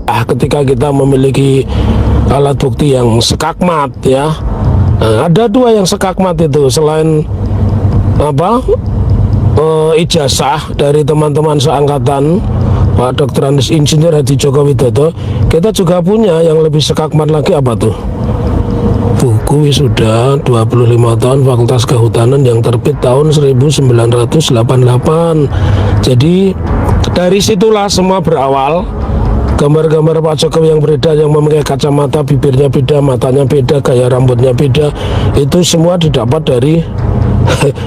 ketika kita memiliki alat bukti yang sekakmat ya. Nah, ada dua yang sekakmat itu selain ijazah dari teman-teman seangkatan Pak Dr. Andes Insinyur Haji Joko Widodo, kita juga punya yang lebih sekakmat lagi. Apa tuh? Buku wisuda 25 tahun Fakultas Kehutanan yang terbit tahun 1988. Jadi dari situlah semua berawal. Gambar-gambar Pak Jokowi yang beredar, yang memakai kacamata, bibirnya beda, matanya beda, gaya rambutnya beda, itu semua didapat dari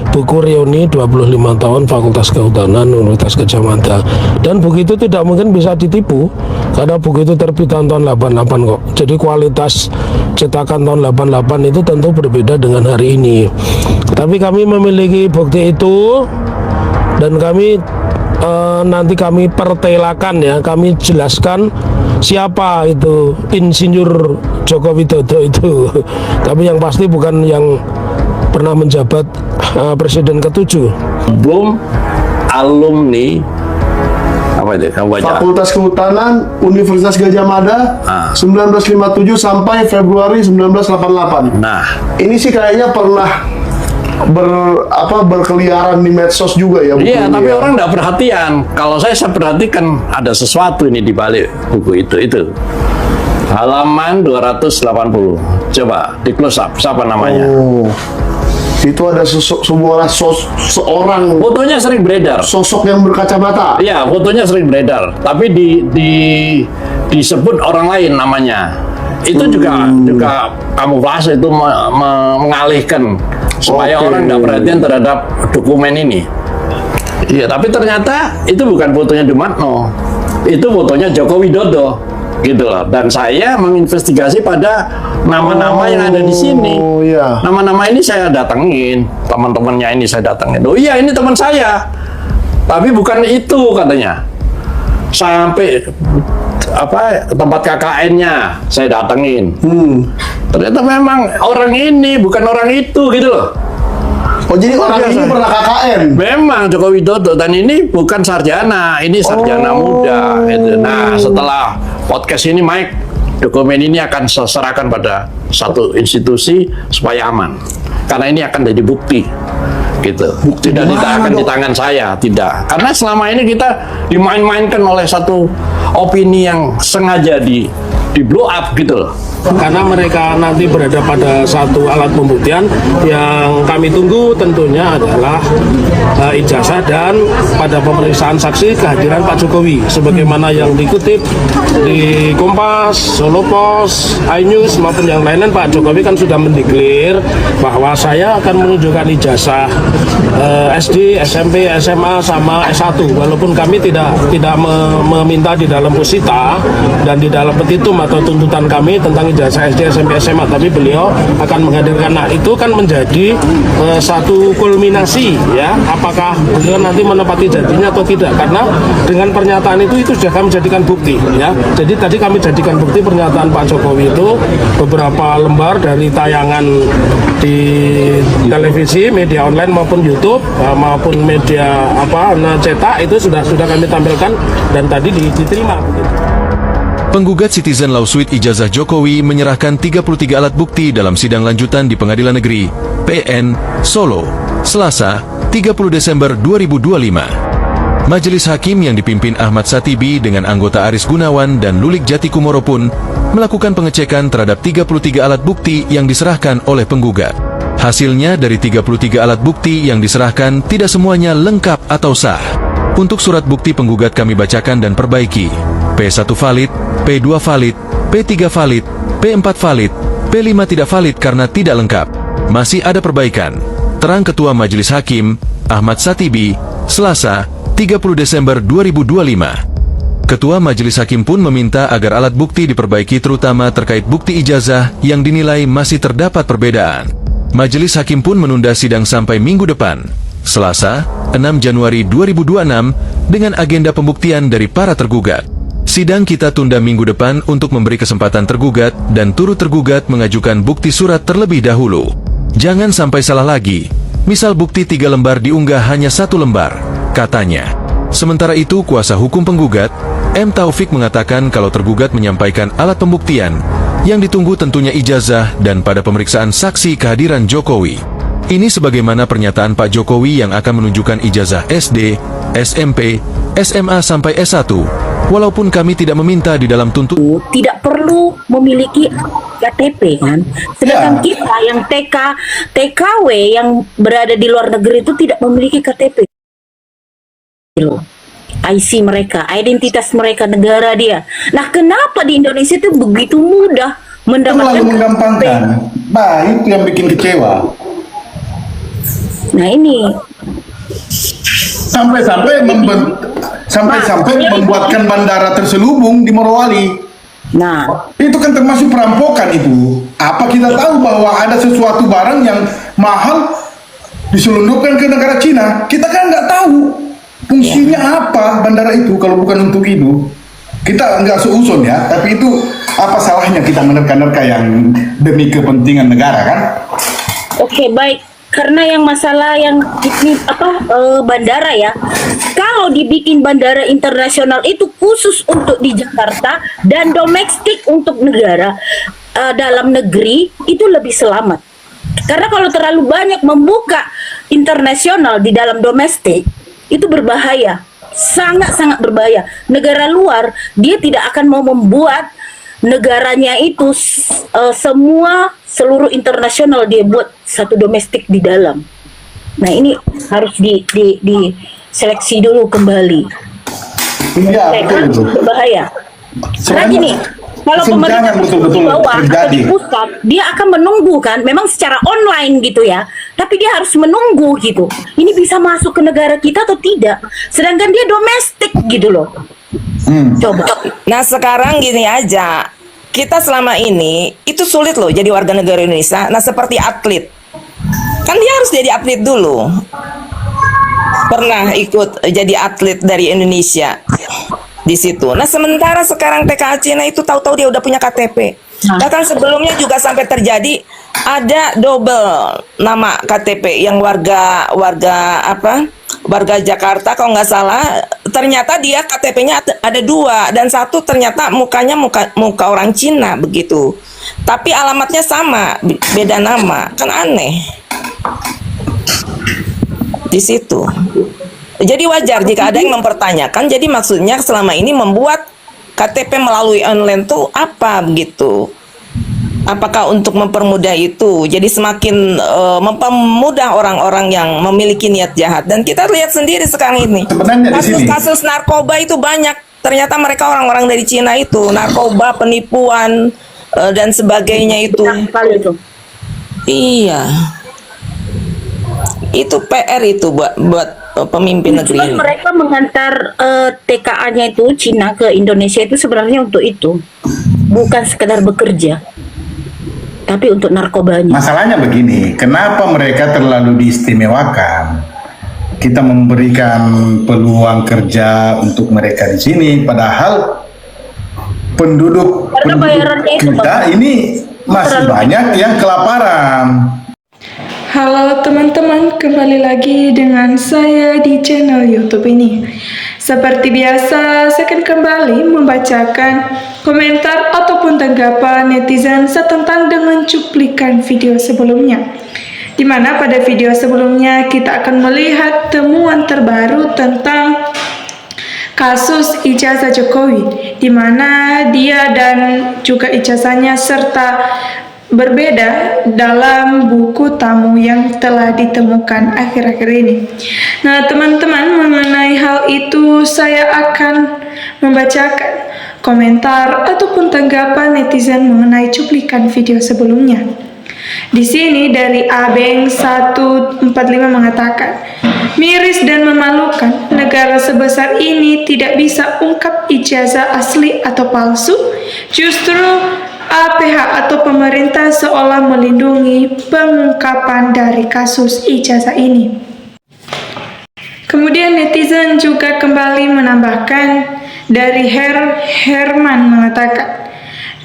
buku reuni 25 tahun Fakultas Kehutanan Universitas Gadjah Mada. Dan buku itu tidak mungkin bisa ditipu karena buku itu terbit tahun 88 kok. Jadi kualitas cetakan tahun 88 itu tentu berbeda dengan hari ini. Tapi kami memiliki bukti itu dan kami nanti kami pertelakan ya, kami jelaskan siapa itu Insinyur Joko Widodo itu. Tapi yang pasti bukan yang pernah menjabat presiden ke-7. Belum alumni apa itu? Fakultas Kehutanan Universitas Gadjah Mada 1957 sampai Februari 1988. Nah, ini sih kayaknya pernah berkeliaran di medsos juga ya. Iya, tapi orang nggak perhatian. Kalau saya perhatikan ada sesuatu ini di balik buku itu. Halaman 280. Coba di close up, siapa namanya? Oh, itu ada seorang. Fotonya sering beredar. Sosok yang berkacamata. Iya, fotonya sering beredar. Tapi disebut orang lain namanya. Itu juga kamuflase, itu mengalihkan supaya orang nggak perhatian terhadap dokumen ini. Iya, tapi ternyata itu bukan fotonya Dumatno, itu fotonya Joko Widodo, gitu loh. Dan saya menginvestigasi pada nama-nama yang ada di sini. Iya. Nama-nama ini saya datengin, teman-temannya ini saya datengin. Oh iya, ini teman saya, tapi bukan itu katanya. Sampai tempat KKN-nya saya datengin. Ternyata memang orang ini bukan orang itu, gitu loh. Oh, jadi orang ini pernah KKN? Memang Joko Widodo, dan ini bukan sarjana, ini sarjana muda. Gitu. Nah, setelah podcast ini, Mike, dokumen ini akan saya serahkan pada satu institusi supaya aman. Karena ini akan jadi bukti. Gitu. Tidak akan di tangan saya, tidak. Karena selama ini kita dimain-mainkan oleh satu opini yang sengaja di blow up gitu loh. Karena mereka nanti berada pada satu alat pembuktian yang kami tunggu tentunya adalah ijazah dan pada pemeriksaan saksi kehadiran Pak Jokowi sebagaimana yang dikutip di Kompas, Solo Post, iNews maupun yang lain-lain. Pak Jokowi kan sudah mendeklar bahwa saya akan menunjukkan ijazah SD, SMP, SMA sama S1 walaupun kami tidak meminta di dalam posita dan di dalam petitum atau tuntutan kami tentang ijazah SD, SMP, SMA, tapi beliau akan menghadirkan. Nah, itu kan menjadi satu kulminasi ya, apakah beliau nanti menepati janjinya atau tidak, karena dengan pernyataan itu sudah kami jadikan bukti ya. Jadi tadi kami jadikan bukti pernyataan Pak Jokowi itu beberapa lembar dari tayangan di televisi, media online maupun YouTube maupun media cetak itu sudah kami tampilkan dan tadi diterima. Penggugat Citizen Lawsuit Ijazah Jokowi menyerahkan 33 alat bukti dalam sidang lanjutan di Pengadilan Negeri PN Solo, Selasa, 30 Desember 2025. Majelis Hakim yang dipimpin Ahmad Satibi dengan anggota Aris Gunawan dan Lulik Jati Kumoro pun melakukan pengecekan terhadap 33 alat bukti yang diserahkan oleh penggugat. Hasilnya dari 33 alat bukti yang diserahkan tidak semuanya lengkap atau sah. Untuk surat bukti penggugat kami bacakan dan perbaiki. P1 valid, P2 valid, P3 valid, P4 valid, P5 tidak valid karena tidak lengkap. Masih ada perbaikan. Terang Ketua Majelis Hakim, Ahmad Satibi, Selasa, 30 Desember 2025. Ketua Majelis Hakim pun meminta agar alat bukti diperbaiki terutama terkait bukti ijazah yang dinilai masih terdapat perbedaan. Majelis Hakim pun menunda sidang sampai minggu depan, Selasa, 6 Januari 2026, dengan agenda pembuktian dari para tergugat. Sidang kita tunda minggu depan untuk memberi kesempatan tergugat dan turut tergugat mengajukan bukti surat terlebih dahulu. Jangan sampai salah lagi, misal bukti 3 lembar diunggah hanya 1 lembar, katanya. Sementara itu kuasa hukum penggugat, M. Taufik mengatakan kalau tergugat menyampaikan alat pembuktian, yang ditunggu tentunya ijazah dan pada pemeriksaan saksi kehadiran Jokowi. Ini sebagaimana pernyataan Pak Jokowi yang akan menunjukkan ijazah SD, SMP, SMA sampai S1, walaupun kami tidak meminta di dalam tuntutan. Tidak perlu memiliki KTP kan. Sedangkan kita yang TKW yang berada di luar negeri itu tidak memiliki KTP. Loh. IC mereka, identitas mereka, negara dia. Nah, kenapa di Indonesia itu begitu mudah mendapatkan Terlalu menggampangkan. Nah, itu yang bikin kecewa. Nah, ini Sampai-sampai membuatkan bandara terselubung di Morowali. nah, Itu kan termasuk perampokan itu. Apa kita tahu bahwa ada sesuatu barang yang mahal diselundupkan ke negara Cina? Kita kan nggak tahu fungsinya apa bandara itu kalau bukan untuk itu. Kita nggak seuson ya, tapi itu apa salahnya kita menerka-nerka yang demi kepentingan negara kan? oke, baik. Karena yang masalah yang ini bandara ya. Kalau dibikin bandara internasional itu khusus untuk di Jakarta dan domestik untuk negara dalam negeri itu lebih selamat. Karena kalau terlalu banyak membuka internasional di dalam domestik itu berbahaya, sangat-sangat berbahaya. Negara luar dia tidak akan mau membuat negaranya itu seluruh internasional dia buat satu domestik di dalam. Nah, ini harus diseleksi dulu kembali. Iya, betul itu. Berbahaya. Karena gini, kalau pemerintah betul-betul di bawah atau terjadi. di pusat, dia akan menunggu kan, memang secara online gitu ya, tapi dia harus menunggu gitu. Ini bisa masuk ke negara kita atau tidak? Sedangkan dia domestik gitu loh. Coba. Nah sekarang gini aja, kita selama ini itu sulit loh jadi warga negara Indonesia. Nah seperti atlet, kan dia harus jadi atlet dulu. Pernah ikut jadi atlet dari Indonesia di situ. Nah sementara sekarang TKA Cina itu tahu-tahu dia udah punya KTP. Bahkan sebelumnya juga sampai terjadi ada double nama KTP yang warga Jakarta kalau nggak salah, ternyata dia KTP-nya ada 2 dan satu ternyata mukanya muka orang Cina begitu, tapi alamatnya sama, beda nama, kan aneh di situ. Jadi wajar jika ada yang mempertanyakan. Jadi maksudnya selama ini membuat KTP melalui online tuh apa begitu? Apakah untuk mempermudah itu? Jadi semakin mempermudah orang-orang yang memiliki niat jahat. Dan kita lihat sendiri sekarang ini. Sebenarnya di sini Kasus-kasus narkoba itu banyak. Ternyata mereka orang-orang dari Cina itu. Narkoba, penipuan, dan sebagainya itu. Kali itu. Iya. Itu PR itu buat pemimpin negeri ini. Mereka mengantar TKA-nya itu Cina ke Indonesia itu sebenarnya untuk itu. Bukan sekedar bekerja, tapi untuk narkobanya. masalahnya begini, kenapa mereka terlalu diistimewakan? Kita memberikan peluang kerja untuk mereka di sini, padahal penduduk bayarannya itu kita ini masih banyak yang kelaparan. Halo teman-teman, kembali lagi dengan saya di channel YouTube ini. Seperti biasa, saya akan kembali membacakan komentar ataupun tanggapan netizen setentang dengan cuplikan video sebelumnya. Di mana pada video sebelumnya kita akan melihat temuan terbaru tentang kasus ijazah Jokowi, di mana dia dan juga ijazahnya serta berbeda dalam buku tamu yang telah ditemukan akhir-akhir ini. Nah, teman-teman, mengenai hal itu saya akan membacakan komentar ataupun tanggapan netizen mengenai cuplikan video sebelumnya. Di sini dari Abeng 145 mengatakan, miris dan memalukan, negara sebesar ini tidak bisa ungkap ijazah asli atau palsu. Justru APH atau pemerintah seolah melindungi pengungkapan dari kasus ijazah ini. Kemudian netizen juga kembali menambahkan dari Herman mengatakan,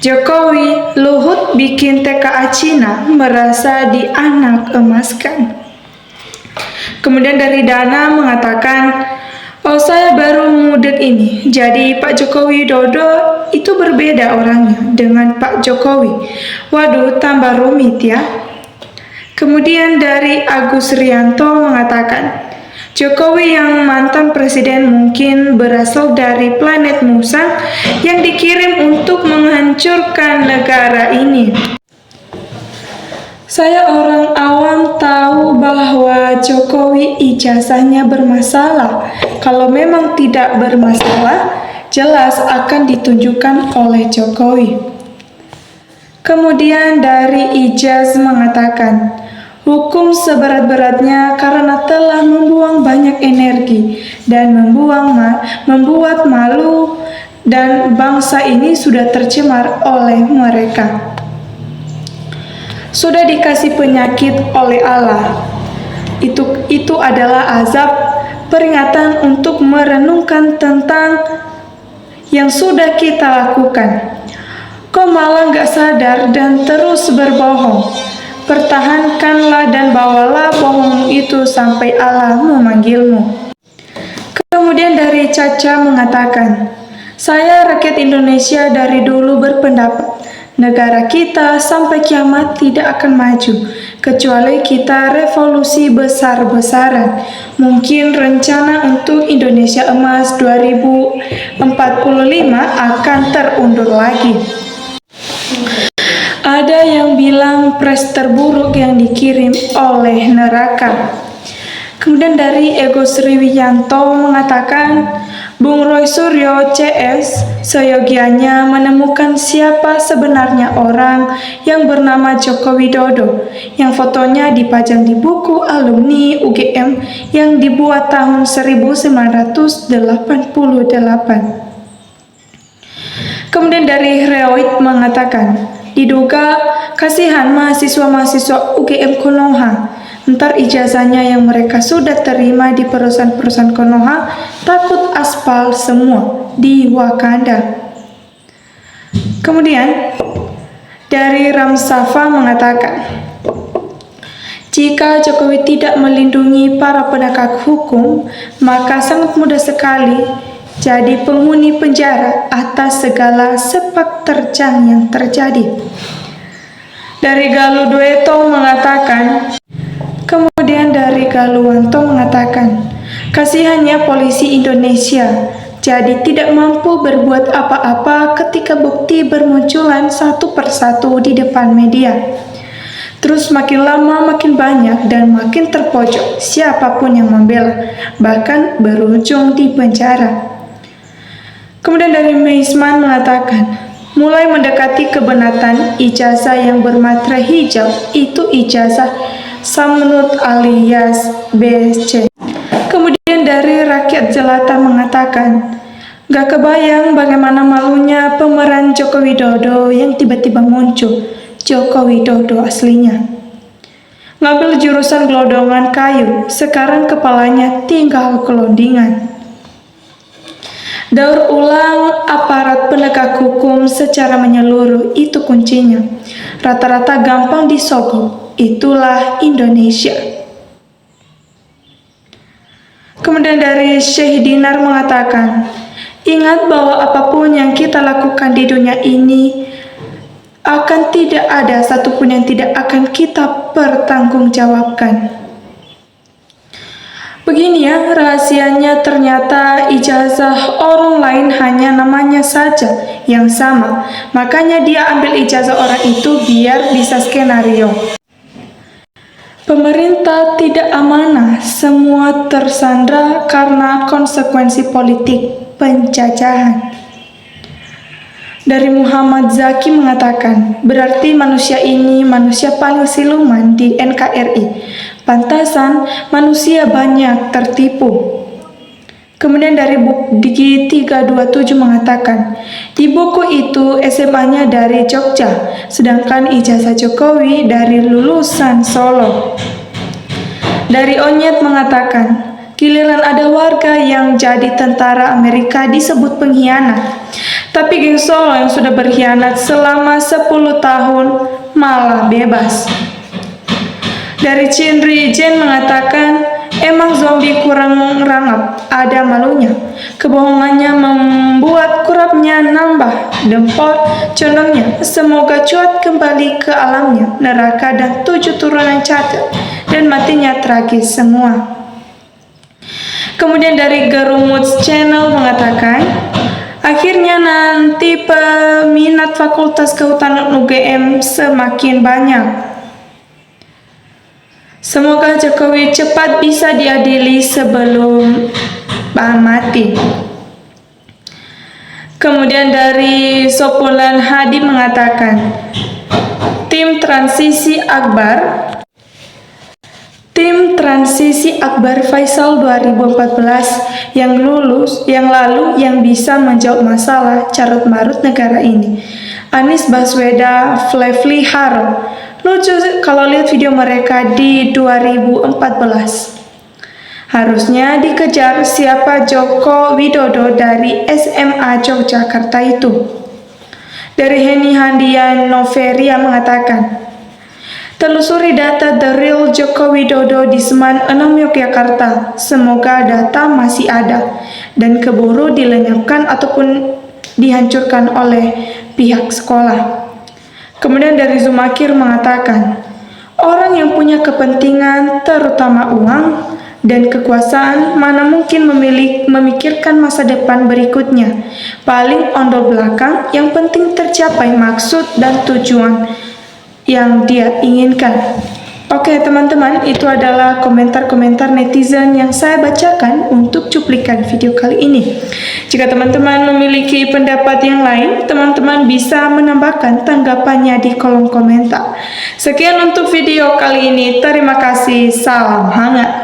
Jokowi, Luhut bikin TKA Cina merasa dianak emaskan. Kemudian dari Dana mengatakan, Oh, saya baru mudek ini. Jadi Pak Jokowi Dodo itu berbeda orangnya dengan Pak Jokowi. Waduh, tambah rumit ya. Kemudian dari Agus Rianto mengatakan, Jokowi yang mantan presiden mungkin berasal dari planet Musa yang dikirim untuk menghancurkan negara ini. Saya orang awam tahu bahwa Jokowi ijazahnya bermasalah. Kalau memang tidak bermasalah, jelas akan ditunjukkan oleh Jokowi. Kemudian dari Ijaz mengatakan, hukum seberat-beratnya karena telah membuang banyak energi dan membuat malu dan bangsa ini sudah tercemar oleh mereka. Sudah dikasih penyakit oleh Allah. Itu adalah azab, peringatan untuk merenungkan tentang yang sudah kita lakukan. Kau malah gak sadar dan terus berbohong. Pertahankanlah dan bawalah bohong itu sampai Allah memanggilmu. Kemudian dari Caca mengatakan, saya rakyat Indonesia dari dulu berpendapat negara kita sampai kiamat tidak akan maju kecuali kita revolusi besar-besaran. Mungkin rencana untuk Indonesia Emas 2045 akan terundur lagi. Ada yang bilang pres terburuk yang dikirim oleh neraka. Kemudian dari Ego Sriwiyanto mengatakan, Bung Roy Suryo CS seyogianya menemukan siapa sebenarnya orang yang bernama Joko Widodo yang fotonya dipajang di buku alumni UGM yang dibuat tahun 1988. Kemudian dari Reoid mengatakan, diduga kasihan mahasiswa-mahasiswa UGM Konoha. Ntar ijazahnya yang mereka sudah terima di perusahaan-perusahaan Konoha takut aspal semua di Wakanda. Kemudian dari Ramsafa mengatakan, jika Jokowi tidak melindungi para penegak hukum, maka sangat mudah sekali jadi penghuni penjara atas segala sepak terjang yang terjadi. Dari Galuh Dueto mengatakan, kemudian dari Galuwanto mengatakan, kasihannya polisi Indonesia jadi tidak mampu berbuat apa-apa ketika bukti bermunculan satu persatu di depan media. Terus makin lama makin banyak dan makin terpojok siapapun yang membela, bahkan berujung di penjara. Kemudian dari Meisman mengatakan, mulai mendekati kebenatan ijazah yang bermatra hijau itu ijazah Samnut alias BSC. Kemudian dari Rakyat Jelata mengatakan, gak kebayang bagaimana malunya pemeran Joko Widodo yang tiba-tiba muncul, Joko Widodo aslinya. Ngambil jurusan gelodongan kayu, sekarang kepalanya tinggal kelondingan. Daur ulang aparat penegak hukum secara menyeluruh itu kuncinya. Rata-rata gampang disogok. Itulah Indonesia. Kemudian dari Syekh Dinar mengatakan, ingat bahwa apapun yang kita lakukan di dunia ini akan tidak ada satupun yang tidak akan kita pertanggungjawabkan. Begini ya, rahasianya ternyata ijazah orang lain hanya namanya saja yang sama. Makanya dia ambil ijazah orang itu biar bisa skenario. Pemerintah tidak amanah, semua tersandra karena konsekuensi politik penjajahan. Dari Muhammad Zaki mengatakan, berarti manusia ini manusia paling siluman di NKRI. Pantasan manusia banyak tertipu. Kemudian dari Digi 327 mengatakan, di buku itu SMA-nya dari Jogja, sedangkan ijazah Jokowi dari lulusan Solo. Dari Onyet mengatakan, giliran ada warga yang jadi tentara Amerika disebut pengkhianat. Tapi geng Solo yang sudah berkhianat selama 10 tahun malah bebas. Dari Chinri Jen mengatakan, Emang zombie kurang rangap, ada malunya. Kebohongannya membuat kurapnya nambah, dempot condongnya. Semoga cuat kembali ke alamnya, neraka dan 7 turunan cacat, dan matinya tragis semua. Kemudian dari Gerumuts Channel mengatakan, akhirnya nanti peminat Fakultas Kehutanan UGM semakin banyak. Semoga Jokowi cepat bisa diadili sebelum mati. Kemudian dari Sopulan Hadi mengatakan, Tim Transisi Akbar Faisal 2014 yang lalu yang bisa menjawab masalah carut marut negara ini. Anies Baswedan, Flavely Harun. Lucu kalau lihat video mereka di 2014. Harusnya dikejar siapa Joko Widodo dari SMA Yogyakarta itu. Dari Heni Handian Noveria mengatakan, telusuri data The Real Joko Widodo di Seman 6 Yogyakarta. Semoga data masih ada dan keburu dilenyapkan ataupun dihancurkan oleh pihak sekolah. Kemudian dari Zumakir mengatakan, orang yang punya kepentingan terutama uang dan kekuasaan mana mungkin memikirkan masa depan berikutnya. Paling ondol belakang, yang penting tercapai maksud dan tujuan yang dia inginkan. Oke teman-teman, itu adalah komentar-komentar netizen yang saya bacakan untuk cuplikan video kali ini. Jika teman-teman memiliki pendapat yang lain, teman-teman bisa menambahkan tanggapannya di kolom komentar. Sekian untuk video kali ini, terima kasih, salam hangat.